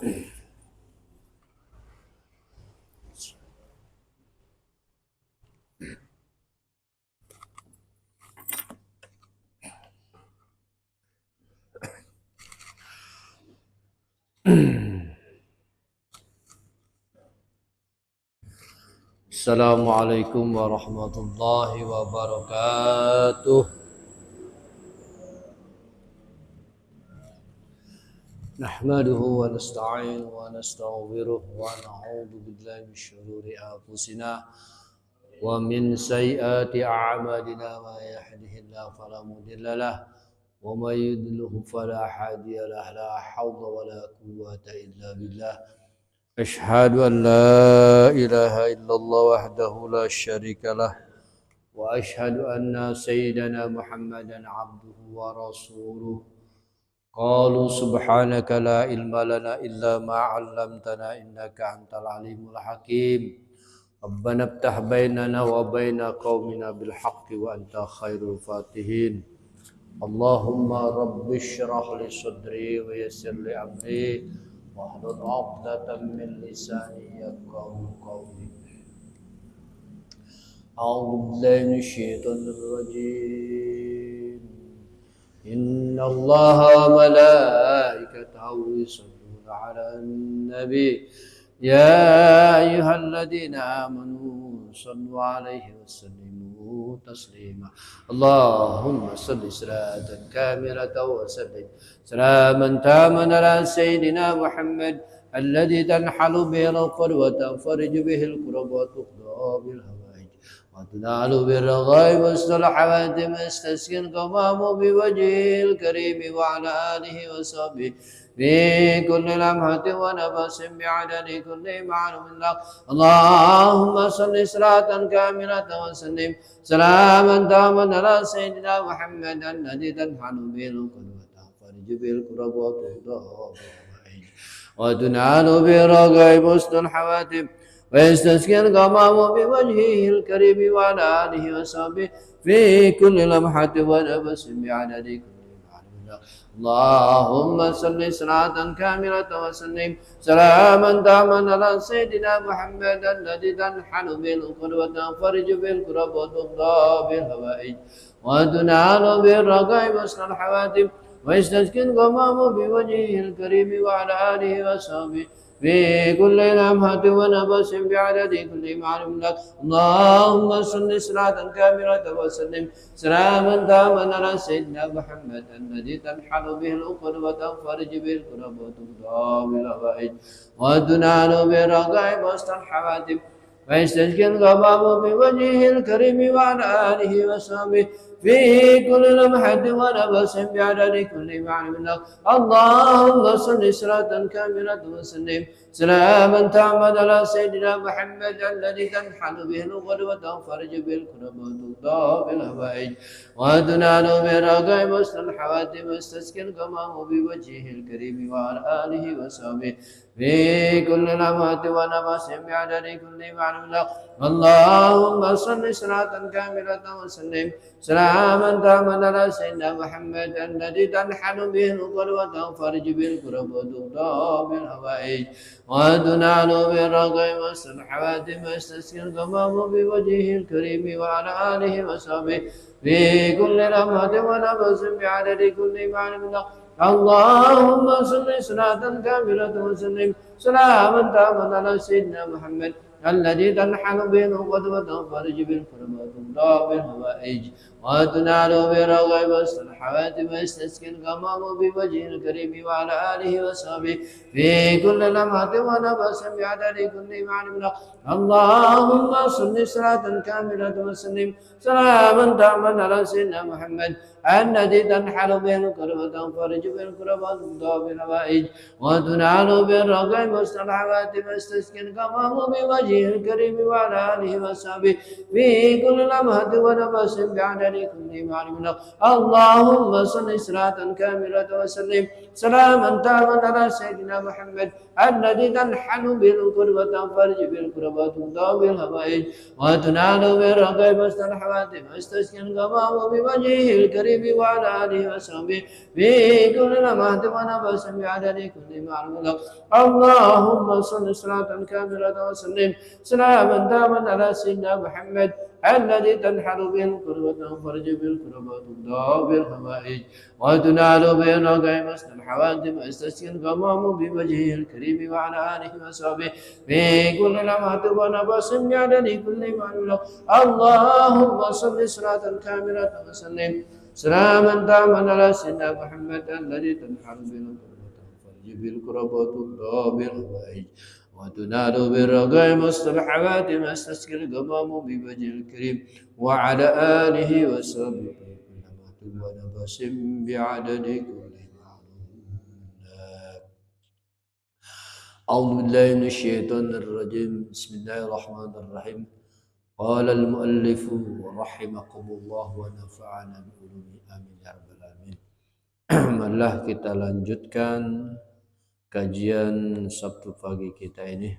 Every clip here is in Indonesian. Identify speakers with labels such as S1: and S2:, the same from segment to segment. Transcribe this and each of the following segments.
S1: Assalamualaikum warahmatullahi wabarakatuh. Nahmaduhu wa nasta'inu wa nastaghfiruh wa na'udzu billahi min syururi anfusina wa min sayyiati a'malina ma yahdihillahu fala mudilla lahu wa may yudlilhu fala hadiya lahu la hawla wa la quwwata illa billah. Asyhadu an la ilaha illallah wahdahu la syarika lah wa asyhadu anna sayyidana Muhammadan abduhu wa rasuluh. Qalu subhanaka la ilma lana illa ma 'allamtana innaka antal alimul hakim. Rabbana iftah bainana wa baina qaumina bil haqqi wa anta khairul fatihin. Allahumma rabbi shrah li sadri wa yassir li amri wahlul 'uqdatam min lisani yafqahu qawli. A'udzu billahi minasyaitonir rajim. Inna Allaha wa malaikatahu yusholluna 'alan nabi ya ayyuhalladzina amanu shallu 'alaihi wa sallimu taslima. Allahumma shalli salatan kamilatan wa sallim salaman taman ala sayyidina Muhammad alladzi tanhalu bihi al-qurb wa tanfariju bihi al-kurab wa tuqda bil hawaij وتنال بالرغائب والصلحات مستسكن قمام بوجهه الكريم وعلى آله وصحبه في كل لمحة ونفس بعدد كل معلوم لك. اللهم صل صلاة كاملة وسلم سلاما تاما على سيدنا محمد الذي تنحل به القلوب وتنفرج به الكرب وتنال بالرغائب والصلحات ويستسقي الغمام بوجهه الكريم وعلى آله وصحبه في كل لمحة ونفس بعدد كل معلوم. اللهم صل صلاة كاملة وسلم سلاما تاما على سيدنا محمد الذي تنحل به القلوب وتنفرج به الكرب وتقضى بالهوائج وتنال بالرغائب والصلحات ويستسقي الغمام بوجهه الكريم وعلى آله وصحبه في كل لمحة ونفس بعدد كل معلوم لك. اللهم صل صلاة كاملة وسلم سلاما تاما على سيدنا محمد الذي تنحل به العقد وتنفرج به الكرب وتقضى بالهوائج وتنال بالرغائب والصلحات ويستسقي الغمام بوجهه الكريم وعلى آله وصحبه في كل لمحة ونفس بعدد كل معلوم لك. اللهم صل صلاة كاملة وسلم سلاما تاما على سيدنا محمد الذي تنحل به العقد وتنفرج به الكرب وتقضى بالهوائج وتنال بالرغائب والصلحات ويستسقي الغمام بوجهه الكريم وعلى آله وصحبه في كل لمحة ونفس بعدد كل معلوم لك. اللهم صل صلاة كاملة وسلم سلاما تاما على سيدنا محمد الذي تنحل به العقد وتنفرج به الكرب وتقضى بالهوائج وتنال بالرغائب والصلحات ويستسقي الغمام بوجهه الكريم وعلى آله وصحبه في كل لمحة ونفس بعدد كل معلوم لك. اللهم صل صلاة كاملة وسلم سلاما تاما على سيدنا محمد الذي تنحل به العقد وتنفرج به الكرب وتقضى بالهوائج وتنال بالرغائب والصلحات ويستسقي الغمام بوجهه الكريم وعلى آله وصحبه في كل لمحة ونفس بعدد كل معلوم لك. اللهم صل صلاة كاملة وسلم سلاما تاما على سيدنا محمد الذي تنحل به الكرب وتنفرج به الكرب وتقضى بالهوائج وتنال بالرغائب والصلحات ويستسقي الغمام بوجهه الكريم وعلى آله وصحبه في كل لمحة ونفس بعدد كل معلوم لك. اللهم صل صلاة كاملة وسلم سلاما تاما على سيدنا محمد الذي تنحل به الكرب وتنفرج به الكرب وتقضى بالهوائج وتنال بالرغائب والصلحات ويستسقي الغمام بوجهه الكريم الكريم وعلى آله وصحبه في كل لمحة ونفس بعدد كل معلوم. اللهم صل صلاة كاملة وسلم سلاما تاما على سيدنا محمد الذي تنحل به القربة وتفرج به الكربة وتقضى به الحوائج وتنال به الرغائب وسط الحوادث ويستسقي الغمام بوجهه الكريم وعلى آله وصحبه في كل لمحة ونفس بعدد كل معلوم. اللهم صل صلاة كاملة وسلم سلاما تاما على سيدنا محمد الذي تنحل به القربة وتفرج به الكربة وتقضى به الحوائج وتنال بالرغائب وسط الحوادث ويستسقي الغمام بوجهه الكريم وعلى آله وصحبه كلما ونفس بعدد كل معلوم. أعوذ بالله من الشيطان الرجيم. بسم الله الرحمن الرحيم. قال المؤلف رحمكم الله ونفعنا بعلومه آمين يا رب العالمين. Marilah kita lanjutkan kajian Sabtu pagi kita ini,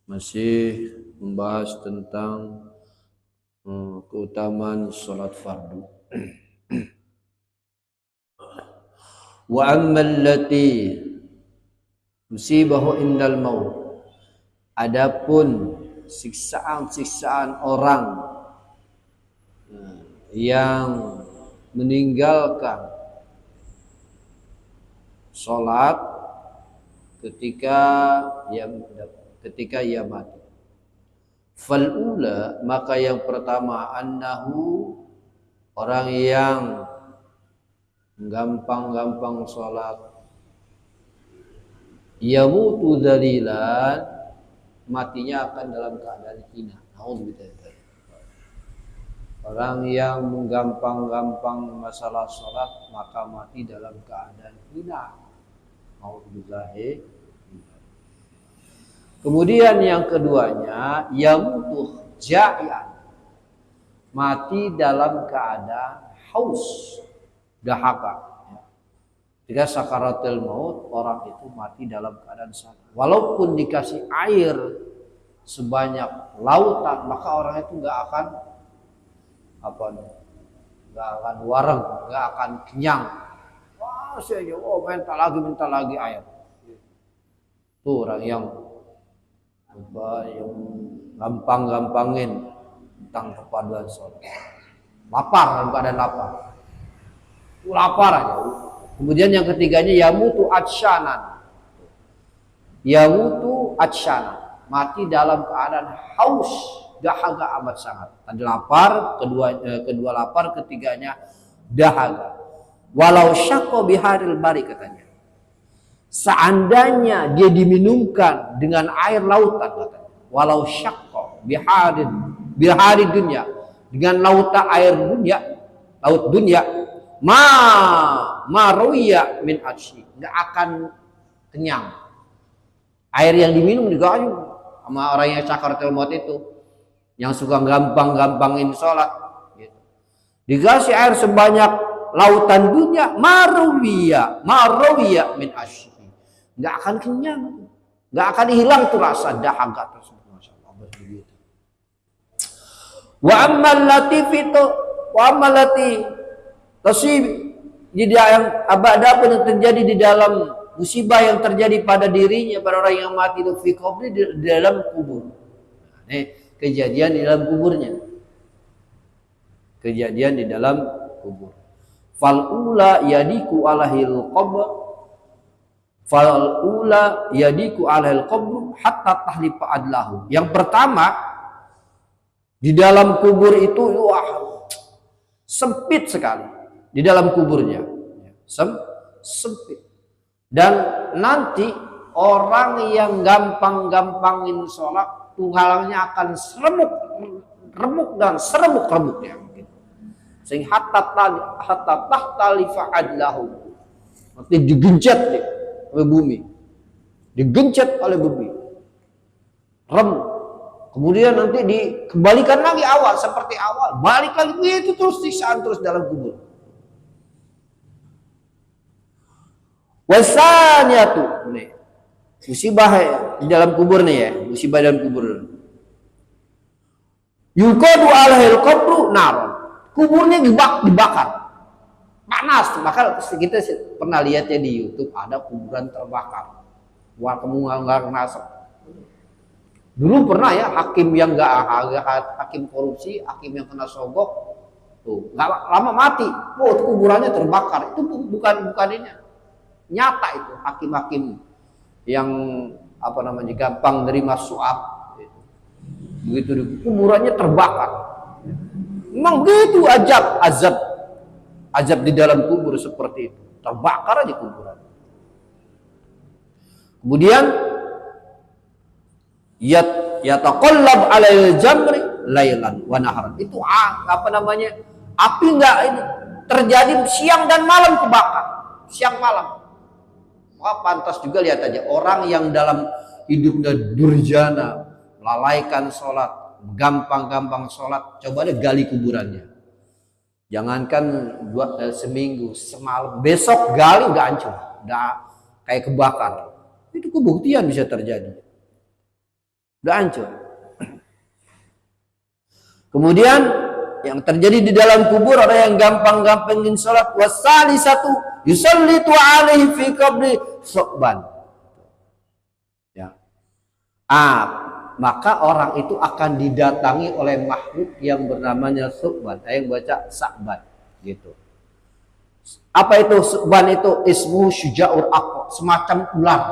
S1: masih membahas tentang keutamaan sholat fardu. Wa ammal lati musibahu indal maut, adapun siksaan-siksaan orang yang meninggalkan sholat ketika ia mati. Fal'ula, maka yang pertama, annahu, orang yang gampang-gampang sholat, yamutu dzalilan, matinya akan dalam keadaan hina. Orang yang menggampang-gampang masalah sholat maka mati dalam keadaan hina. Kemudian yang keduanya, yamutu ja'ian, mati dalam keadaan haus, dahaga. Ketika sakaratul maut, orang itu mati dalam keadaan sakit. Walaupun dikasih air sebanyak lautan, maka orang itu nggak akan wareng, nggak akan kenyang. Wah, minta lagi air. Itu orang yang gampang-gampangin tentang kepaduan sholat. Lapar, dalam keadaan lapar. Lapar aja. Kemudian yang ketiganya, yamutu atsyanan. Yamutu atsyanan, mati dalam keadaan haus, dahaga amat sangat. Tadi lapar, kedua lapar, ketiganya dahaga. Walau syaqqa biharil bari, katanya. Seandainya dia diminumkan dengan air lautan, katanya. Walau syaqqa bihari dunya, dengan lautan air dunia, laut dunia, maruya min atsyi, enggak akan kenyang. Air yang diminum juga sama orang yang sakaratul maut itu, yang suka gampang-gampangin sholat gitu. Dikasih air sebanyak lautan dunia, maruya min atsyi, enggak akan kenyang, enggak akan hilang tuh rasa dahaga tersebut. Masyaallah, begitu. Wa ammal lati tasib, jadi yang adapun yang terjadi di dalam musibah yang terjadi pada dirinya, pada orang yang mati itu, fi qabri, di dalam kubur. Ini kejadian di dalam kuburnya. Kejadian di dalam kubur. Fal'ula yadiku alahil qabru hatta tahlifa adlahu. Yang pertama, di dalam kubur itu sempit sekali. Di dalam kuburnya sempit. Dan nanti orang yang gampang-gampangin sholat, tunggalnya akan remuk dan seremuk-remuknya. Sehingga hatta tahtalifa adlahu, nanti digencet oleh bumi, digencet oleh bumi, remuk. Kemudian nanti dikembalikan lagi awal, seperti awal, balik lagi, itu terus siksaan terus dalam kubur. Wasaniyatu, nih musibah di dalam kubur nih ya, musibah dalam kubur. Yuqadu alahil qabru nar, kuburnya dibakar.
S2: panas. Maka kita pernah lihatnya di YouTube, ada kuburan terbakar, wah kamu nggak asap. Dulu pernah ya, hakim yang hakim korupsi, hakim yang kena sogok, tuh nggak lama mati, itu kuburannya terbakar. Itu bukan ini, nyata itu hakim-hakim yang apa namanya gampang nerima suap, begitu kuburannya terbakar. Memang begitu azab di dalam kubur seperti itu, terbakar aja kuburan. Kemudian yataqallab 'alal jamri lailan wa naharan. Itu apa namanya? Api enggak ini terjadi siang dan malam kebakar. Siang malam. Wah, pantas juga lihat aja orang yang dalam hidupnya durjana, melalaikan sholat, gampang-gampang sholat, coba deh gali kuburannya. Jangankan seminggu, semalam, besok gali udah hancur, udah kayak kebakar. Itu kebuktian bisa terjadi. Udah hancur. Kemudian yang terjadi di dalam kubur ada yang gampang-gampangin sholat. Wasali satu yusallitu alaihi fi qabri su'ban. Ya. Maka orang itu akan didatangi oleh makhluk yang bernamanya su'ban. Yang baca sa'ban gitu. Apa itu su'ban? Itu ismu syuja'ur aqra, semacam ular.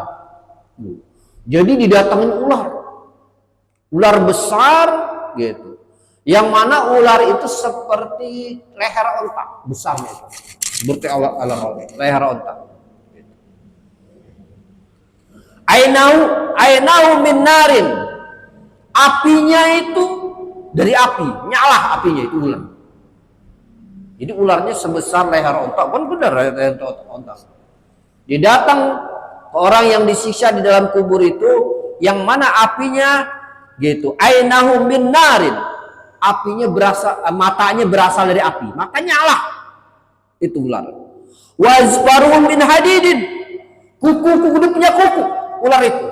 S2: Jadi didatangin ular besar gitu, yang mana ular itu seperti leher onta besarnya itu, seperti leher onta gitu. Ainau min narin, apinya itu dari api, nyala apinya itu ular. Jadi ularnya sebesar leher onta, kan benar leher onta. Didatang orang yang disiksa di dalam kubur itu, yang mana apinya gitu, ainahu min narin, apinya matanya berasal dari api, makanya nyala itu ular. Wazfaruhum min hadidin, kuku dia punya kuku, ular itu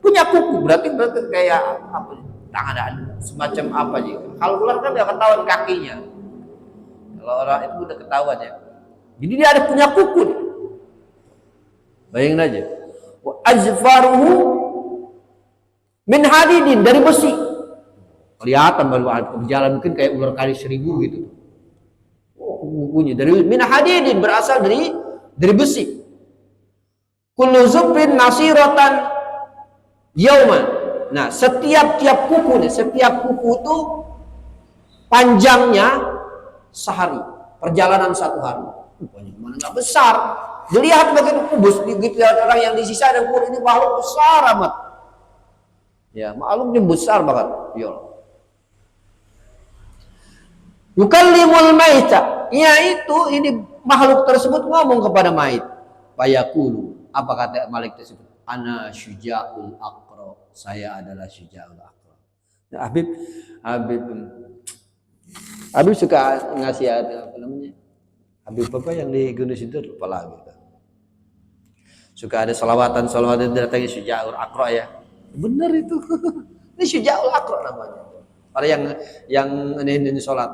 S2: punya kuku, berarti kayak apa, tangan ada semacam apa sih. Kalau ular kan udah ketahuan kakinya, kalau orang itu udah ketahuan ya. Jadi dia ada punya kuku, bayangin aja. Azfaruhu min hadidin, dari besi. Kelihatan baru berjalan mungkin kayak ular kali 1000 gitu. Kukunya dari min hadidin, berasal dari besi. Kullu zubrin nasiratan yauman. Nah, setiap kuku itu panjangnya sehari, perjalanan 1 hari. Mana nggak besar. Dilihat begitu kubus, begitu orang yang disisa dan kubur ini makhluk besar amat. Ya, makhluknya besar banget. Ya Allah. Yukallimul maita, yaitu ini makhluk tersebut ngomong kepada mayit. Fayaqulu, apa kata malaikat tersebut? Ana syuja'ul aqra, saya adalah syuja'ul aqra. Nah, Habib suka ngasih apa namanya? Habib apa yang di Gunung Sindur lupa lagi. Suka ada salawatan datangnya syuja'ul aqra ya. Benar itu. Ini syuja'ul aqra namanya. Orang yang ini sholat.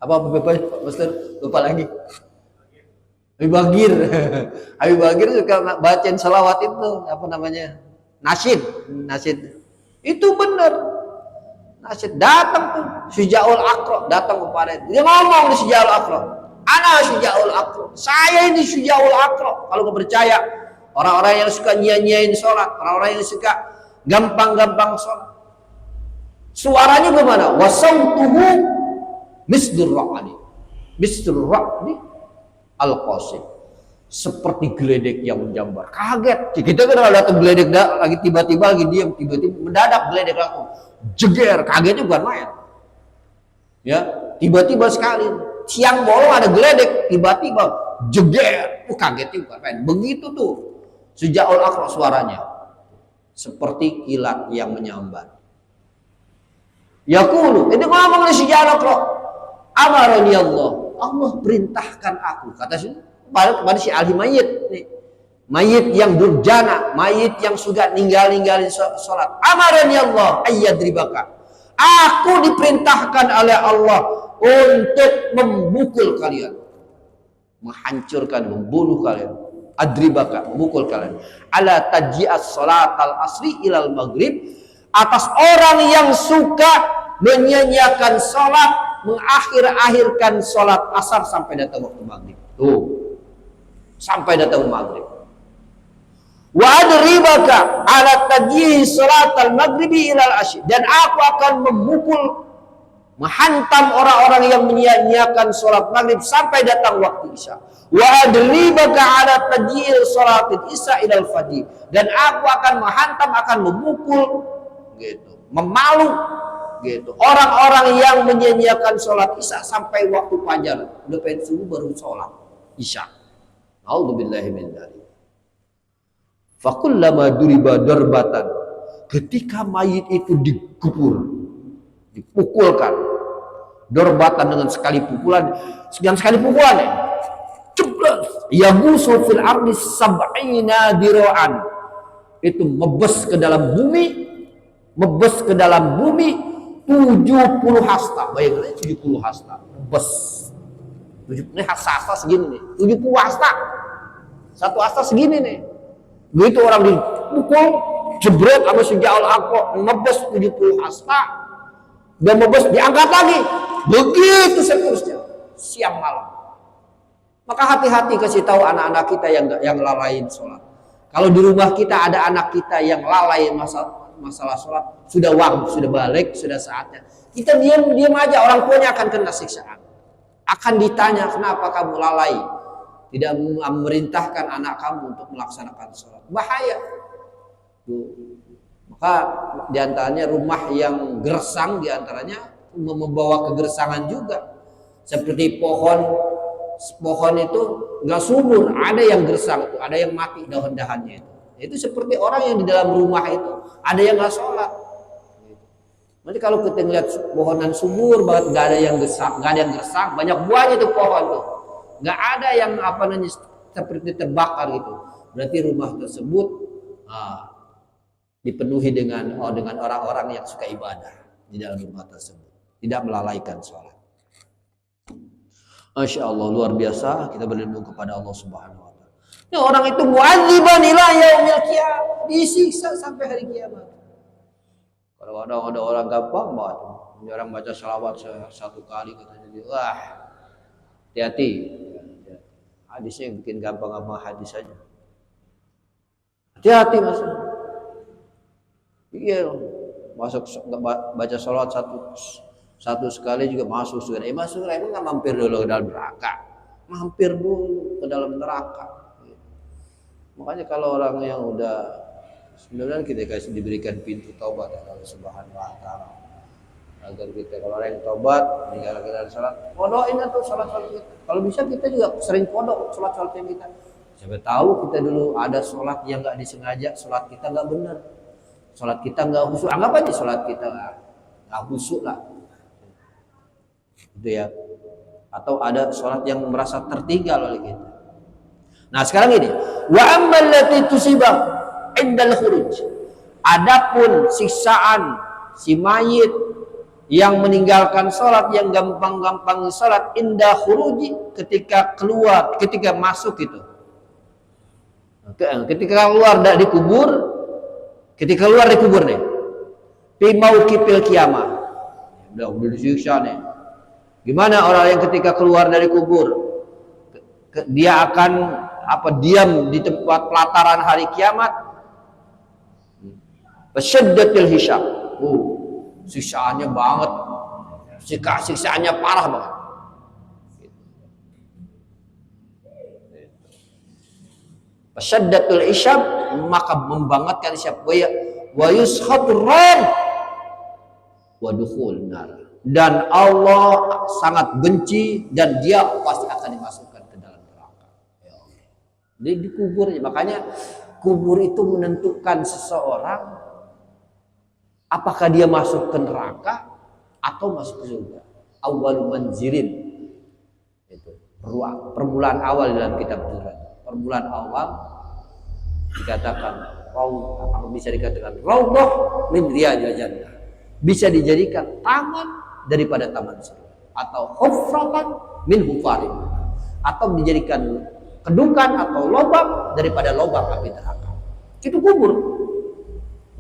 S2: Apa Ustaz? Lupa lagi. Habib Bagir suka bacain salawat itu, apa namanya? Nasyid. Itu benar. Nasyid datang tuh syuja'ul aqra, datang kepada dia ngomong di syuja'ul aqra. Ana syuja'ul aqra. Saya ini syuja'ul aqra. Kalau kau percaya, orang-orang yang suka nyanyiin sholat, orang-orang yang suka gampang-gampang sholat, suaranya bagaimana? Wasautuhu misdur ra'di al-qasim, seperti geledek yang menjambar. Kaget kita kan, kalau datang geledek lagi tiba-tiba lagi diam, tiba-tiba mendadak geledek langsung jeger, kagetnya bukan main ya, tiba-tiba sekali siang bolong ada geledek, tiba-tiba jeger, kagetnya bukan main. Begitu tuh syuja'ul aqra suaranya, seperti kilat yang menyambar. Yaqulu, ini ngomong si Jalak, amarani Allah perintahkan aku, kata kepada si ahli mayit nih, mayit yang durjana, mayit yang sudah ninggalin sholat. Amarani Allah ayyadribaka, aku diperintahkan oleh Allah untuk memukul kalian. menghancurkan, membunuh kalian. Adribaka, memukul kalian. Ala tajji'as salatal asri ilal maghrib, atas orang yang suka menyanyiakan sholat, mengakhir-akhirkan sholat asar sampai datang waktu maghrib. Tuh, sampai datang maghrib. Wa adribaka ala tajji'i salatal maghribi ilal asy, dan aku akan memukul, menghantam orang-orang yang menyia-nyiakan sholat maghrib sampai datang waktu isya. Wa adribaka ala tajji'i salatil isya ilal fajr, dan aku akan menghantam, akan memukul gitu, memalu gitu orang-orang yang menyia-nyiakan sholat isya sampai waktu fajar, udah pengen subuh baru sholat isya. A'udzubillahi min dzalik. Fakullama duriba darbatan, ketika mayit itu dikubur, dipukulkan, darbatan dengan sekali pukulan ya, jeblas, yagusu fil ardi sab'ina dira'an, itu mebes ke dalam bumi, 70 hasta. Bayangkan 70 hasta, mebes. 70 hasta segini nih, 70 hasta. Satu hasta segini nih. Begitu orang dipukul, jebret sama sejauh aku, mebes 70 hasta, dan mebes diangkat lagi, begitu seterusnya, siang malam. Maka hati-hati kasih tahu anak-anak kita yang lalain sholat. Kalau di rumah kita ada anak kita yang lalai masalah sholat, sudah waktu, sudah balik, sudah saatnya, kita diam aja, orang tuanya akan kena siksaan, akan ditanya kenapa kamu lalai, tidak memerintahkan anak kamu untuk melaksanakan sholat. Bahaya. Maka diantaranya rumah yang gersang, diantaranya membawa kegersangan juga. Seperti pohon itu nggak subur, ada yang gersang itu, ada yang mati dahan-dahannya itu. Itu seperti orang yang di dalam rumah itu ada yang nggak sholat. Nanti kalau kita ngeliat pohonan subur banget, nggak ada yang gersang, banyak buahnya itu pohon tuh, nggak ada yang seperti terbakar gitu, berarti rumah tersebut dipenuhi dengan orang-orang yang suka ibadah di dalam rumah tersebut, tidak melalaikan sholat. Masya Allah, luar biasa, kita berlindung kepada Allah Subhanahu wa Ta'ala. Ya, orang itu mu'adziban ila yaumil qiyamah, disiksa sampai hari kiamat. Kalau ada orang gampang banget, orang baca shalawat 1 kali katanya, wah, hati-hati. Hadisnya yang bikin gampang-gampang hadis aja. Hati-hati mas. Iya, masuk baca sholawat satu sekali juga masuk surga. Masuk surga emang nggak mampir dulu ke dalam neraka? Mampir dulu ke dalam neraka. Makanya kalau orang yang udah sebenarnya kita diberikan pintu taubat dari Allah Subhanahu wa Ta'ala, agar kita kalau orang yang taubat meninggalkan salat, podokin atau salat kita. Kalau bisa kita juga sering podok salat yang kita. Siapa tahu kita dulu ada salat yang nggak disengaja, salat kita nggak benar, salat kita nggak khusyuk. Anggap aja salat kita nggak khusyuk lah, gitu ya. Atau ada salat yang merasa tertinggal oleh kita. Nah sekarang ini, wa ammal lati tusibah indal khuruj. Adapun siksaan si mayit yang meninggalkan sholat, yang gampang-gampang sholat, indah khuruji, ketika keluar, ketika masuk itu, ketika keluar dari kubur, nih, fi mauqifil qiyamah, udah disiksa nih. Gimana orang yang ketika keluar dari kubur, dia akan diam di tempat pelataran hari kiamat, syaddatil hisab. Siksaannya banget, siksaannya parah banget. Syaddatul hisab, maka membangetkan siapa wa yushatur rar wa dukhul nar, dan Allah sangat benci dan dia pasti akan dimasukkan ke dalam neraka. Di kuburnya, makanya kubur itu menentukan seseorang apakah dia masuk ke neraka atau masuk ke surga. Awal manzirin, itu permulaan awal dalam kitab Tuhan. Permulaan awal dikatakan bisa dikatakan raudhah min riyadil jannah, bisa dijadikan taman daripada taman surga, atau hufratan min hufarin, atau dijadikan kedukan atau lubang daripada lubang api neraka. Itu kubur.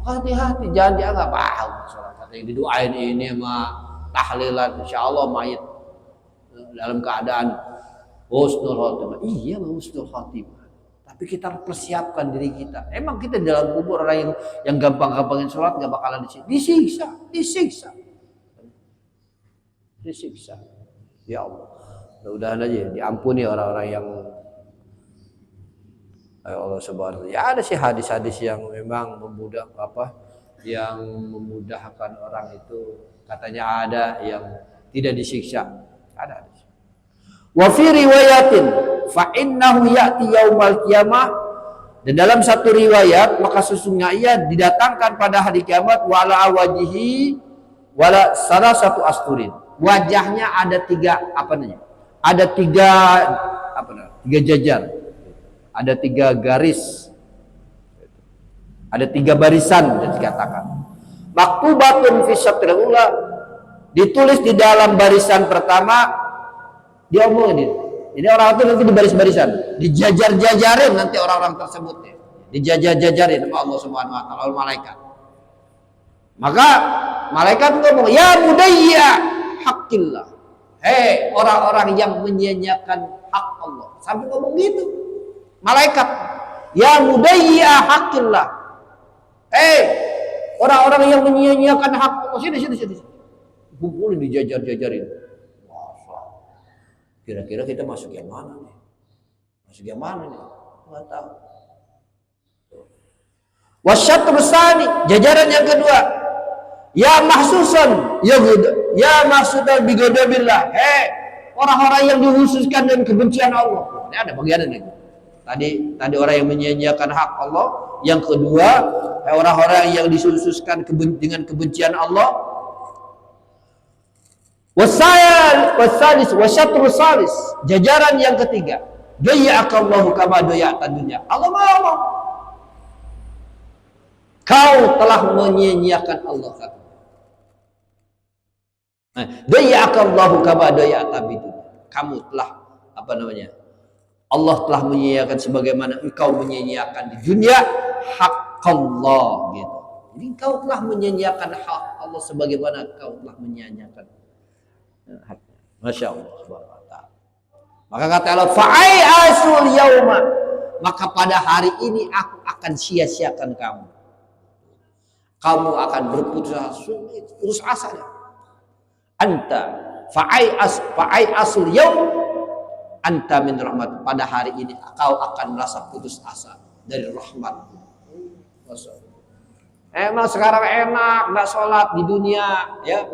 S2: Maka hati-hati, jangan dianggap sholat katanya didoain ini sama tahlilan, insyaallah mayit dalam keadaan husnul khotimah. Iya, husnul khotimah. Tapi kita persiapkan diri kita. Emang kita di dalam kubur orang yang gampang-gampangin sholat gak bakalan disiksa. Ya Allah, mudah-mudahan aja diampuni orang-orang yang Allah subhanahu wa ta'ala. Ya ada sih hadis-hadis yang memang yang memudahkan orang itu, katanya ada yang tidak disiksa. Ada. Wa fi riwayatin fa innahu ya'ti yaumal qiyamah, dan dalam satu riwayat maka sesungguhnya ia didatangkan pada hari kiamat wala wajhi wala salah satu asturin. Wajahnya ada tiga jajar, ada tiga garis, ada tiga barisan dan dikatakan maktubatun fi satril ula, ditulis di dalam barisan pertama. Dia omongin ini orang itu nanti di baris-barisan, dijajar-jajarin nanti orang-orang tersebut ya. Dijajar-jajarin sama Allah Subhanahu wa ta'ala oleh malaikat. Maka malaikat ngomong, ya mudayya haqqillah. Hei orang-orang yang menyia-nyiakan hak Allah. Sampai ngomong gitu. Malaikat, ya mudayya haqqillah. Hei orang-orang yang menyia-nyiakan hak Allah. Sini. Kumpulin dijajar-jajarin. Kira-kira kita masuk yang mana nih? Nggak tahu. Wasyatru tsani, jajaran yang kedua. Ya mahsusan, ya mahsudan bi ghadabillah. Orang-orang yang dikhususkan dengan kebencian Allah. Ini ada bagian ini. Tadi orang yang menyia-nyiakan hak Allah. Yang kedua, orang-orang yang dikhususkan dengan kebencian Allah. Wasyatru salis, jajaran yang ketiga. Doya'akallahu kama doya'ta dunya. Allah ngomong, kau telah menyia-nyiakan Allah. Doya'akallahu kama doya'ta bidunya. Kamu telah Allah telah menyia-nyiakan sebagaimana engkau menyia-nyiakan di dunia hak Allah gitu. Jadi engkau telah menyia-nyiakan hak Allah sebagaimana engkau telah menyia-nyiakan. Masya Allah subhanahu wa ta'ala. Maka kata Allah, fa'ai asul yauma, maka pada hari ini aku akan sia-siakan kamu. Kamu akan berputus asa. Anta fa'ai asul yaum anta min rahmat. Pada hari ini kau akan merasa putus asa dari rahmat. Masya Allah. Emang sekarang enak nggak sholat di dunia ya,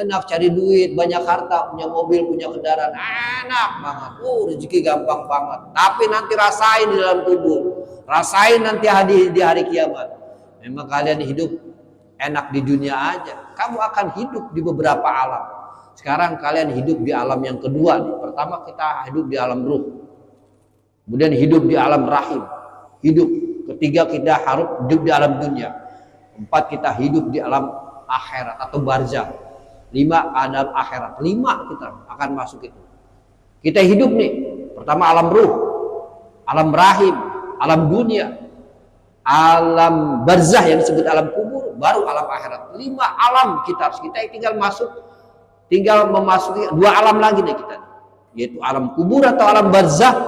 S2: enak cari duit, banyak harta, punya mobil, punya kendaraan, enak banget, rezeki gampang banget. Tapi nanti rasain di dalam kubur, rasain nanti di hari kiamat. Memang kalian hidup enak di dunia aja, kamu akan hidup di beberapa alam. Sekarang kalian hidup di alam yang kedua nih. Pertama kita hidup di alam ruh, kemudian hidup di alam rahim, ketiga kita harus hidup di alam dunia. 4 kita hidup di alam akhirat atau barzah. 5 alam akhirat. 5 kita akan masuk itu. Kita hidup nih. Pertama alam ruh, alam rahim, alam dunia, alam barzah yang disebut alam kubur, baru alam akhirat. 5 alam kita tinggal memasuki 2 alam lagi nih kita. Yaitu alam kubur atau alam barzah,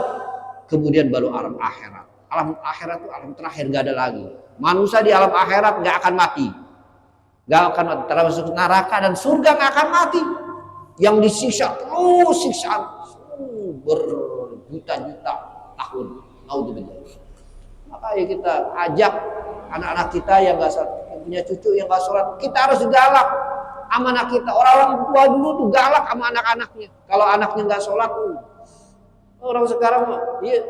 S2: kemudian baru alam akhirat. Alam akhirat itu alam terakhir, gak ada lagi. Manusia di alam akhirat gak akan mati, termasuk neraka dan surga gak akan mati. Yang disiksa terus siksaan berjuta-juta tahun. Naudzubillah. Makanya kita ajak anak-anak kita yang gak sholat, yang punya cucu yang gak sholat, kita harus galak sama anak kita. Orang-orang tua dulu tuh galak sama anak-anaknya. Kalau anaknya gak sholat, orang sekarang iya,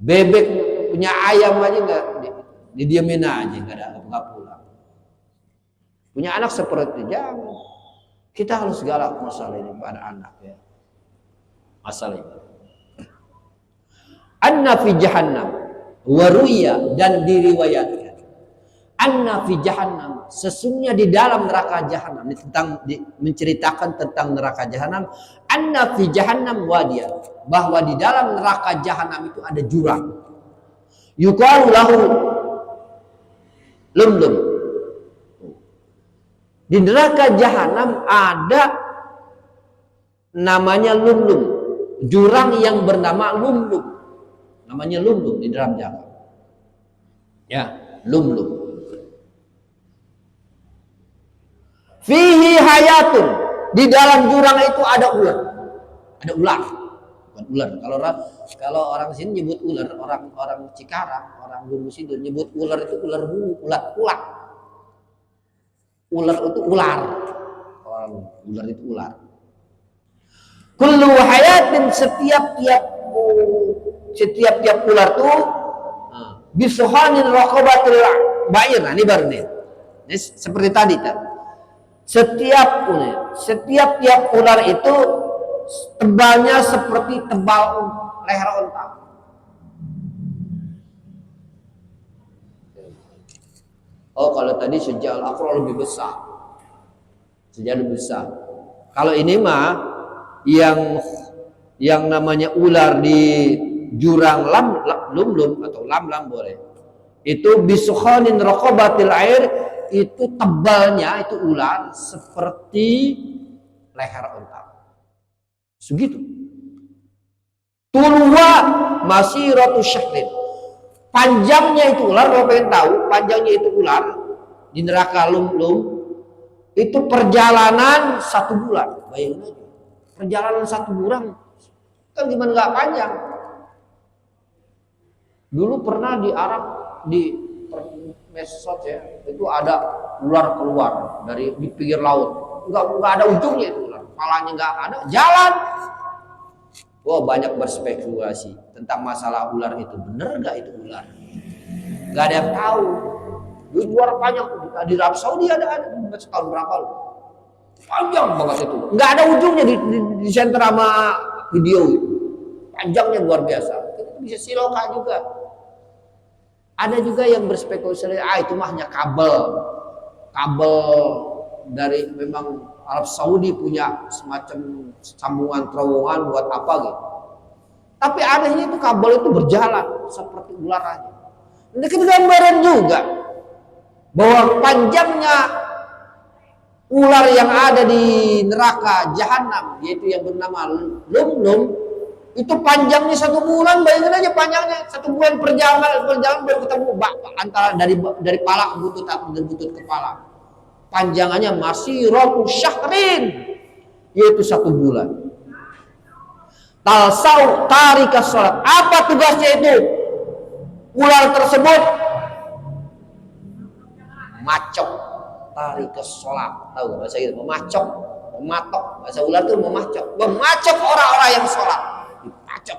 S2: bebek punya ayam aja nggak didiamin aja, nggak pulang. Punya anak seperti itu, jangan. Kita harus galak masalah ini pada anak ya. Masalah ini. Anna fi jahannam waruya, dan diriwayatkan. Anna fi jahannam, sesungguhnya di dalam neraka jahanam, menceritakan tentang neraka jahanam. Anna fi jahannam wadiyan, bahwa di dalam neraka jahanam itu ada jurang. Yuqalu lahu lumlum. Di neraka jahanam ada namanya lumlum, jurang yang bernama lumlum. Namanya lumlum di dalam jahanam. Ya, lumlum. Fihi hayatun, di dalam jurang itu ada ular. Ada ular. Bukan ular. Kalau orang sini nyebut ular, orang Cikarang, orang Gunung Sindur nyebut ular itu ular bulu, ular. Ular itu ular. Ular itu ular. Kullu hayatin, setiap ular tuh bisuhanin raqabatil ba'ir. Nah, ini baru nih. Ini seperti tadi Setiap ular itu tebalnya seperti tebal leher unta. Oh, kalau tadi sejal akro lebih besar. Kalau ini mah yang namanya ular di jurang lumlum atau lam boleh. Itu bisukhanin raqabatil air, itu tebalnya itu ular seperti leher unta. Segitu. Tulwa masiratu syahrin. Panjangnya itu ular, kalau pengen tahu panjangnya itu ular di neraka lumlum itu perjalanan 1 bulan. Bayangin aja. Perjalanan 1 bulan kan gimana nggak panjang. Dulu pernah di Arab di Mesot ya, itu ada ular keluar dari di pinggir laut, nggak ada ujungnya itu ular, kepalanya nggak ada, jalan. Wah, banyak berspekulasi tentang masalah ular itu, bener nggak itu ular? Nggak ada yang tahu. Di luar panjang di Arab Saudi ada setahun berapa loh, panjang banget itu, nggak ada ujungnya di center sama video itu, panjangnya luar biasa. Itu bisa siloka juga. Ada juga yang berspekulasi, itu mah hanya kabel dari memang Arab Saudi punya semacam sambungan terowongan buat apa gitu. Tapi anehnya itu kabel itu berjalan seperti ular aja. Ini kita gambaran juga bahwa panjangnya ular yang ada di neraka jahanam, yaitu yang bernama lumlum, itu panjangnya 1 bulan. Bayangin aja panjangnya 1 bulan perjalanan baru ketemu antara dari pala butut dan butut kepala. Panjangannya masih rotu syahrin, yaitu 1 bulan. Talsau tarikas sholat. Apa tugasnya itu? Ular tersebut memacok tarikas sholat. Tahu gak bahasa itu? Mematok. Bahasa ular itu memacok orang-orang yang sholat. Dipacok.